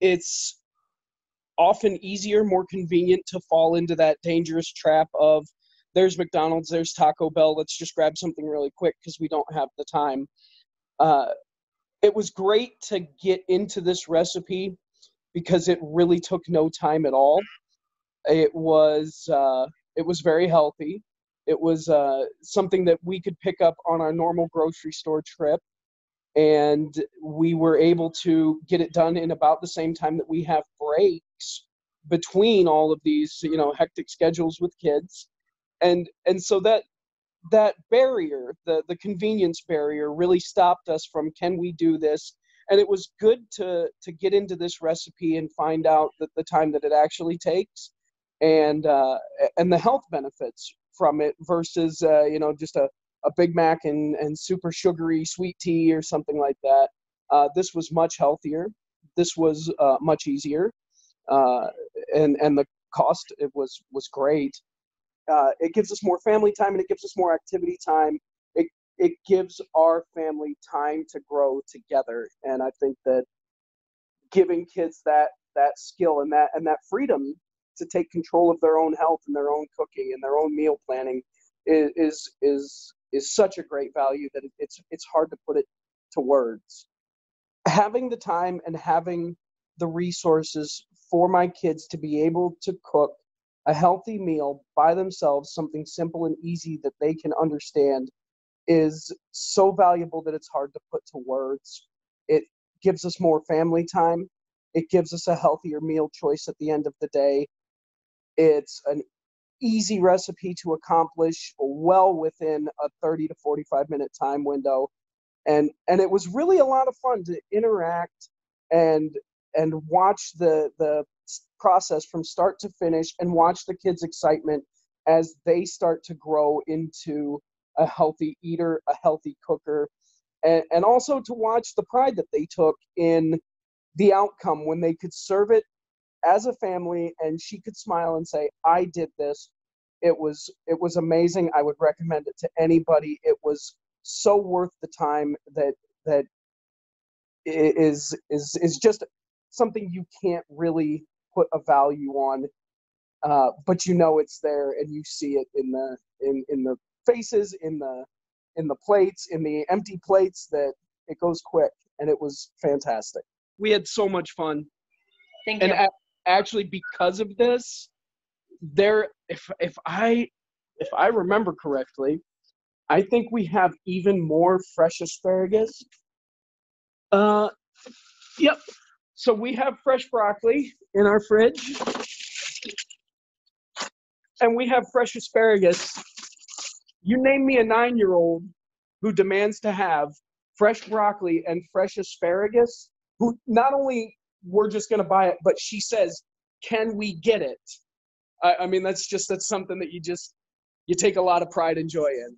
it's often easier, more convenient to fall into that dangerous trap of there's McDonald's, there's Taco Bell, let's just grab something really quick because we don't have the time. It was great to get into this recipe because it really took no time at all. It was very healthy. It was something that we could pick up on our normal grocery store trip, and we were able to get it done in about the same time that we have breaks between all of these, hectic schedules with kids. And so that barrier, the convenience barrier, really stopped us from, can we do this? And it was good to get into this recipe and find out that the time that it actually takes, and the health benefits from it versus just a Big Mac and super sugary sweet tea or something like that. This was much healthier. This was much easier, and the cost, it was great. It gives us more family time, and it gives us more activity time. It gives our family time to grow together, and I think that giving kids that skill and that freedom to take control of their own health and their own cooking and their own meal planning is such a great value that it's hard to put it to words. Having the time and having the resources for my kids to be able to cook a healthy meal by themselves, something simple and easy that they can understand, is so valuable that it's hard to put to words. It gives us more family time. It gives us a healthier meal choice at the end of the day. It's an easy recipe to accomplish well within a 30 to 45 minute time window. And it was really a lot of fun to interact and watch the process from start to finish, and watch the kids' excitement as they start to grow into a healthy eater, a healthy cooker, and also to watch the pride that they took in the outcome when they could serve it as a family and she could smile and say, I did this. It was amazing. I would recommend it to anybody. It was so worth the time that is just something you can't really put a value on, but it's there, and you see it in the faces, in the plates, in the empty plates, that it goes quick, and it was fantastic. We had so much fun. Thank you. And actually, because of this, if I remember correctly, I think we have even more fresh asparagus. Yep. So we have fresh broccoli in our fridge, and we have fresh asparagus. You name me a 9-year-old who demands to have fresh broccoli and fresh asparagus, who not only we're just going to buy it, but she says, can we get it? I mean, that's something that you take a lot of pride and joy in.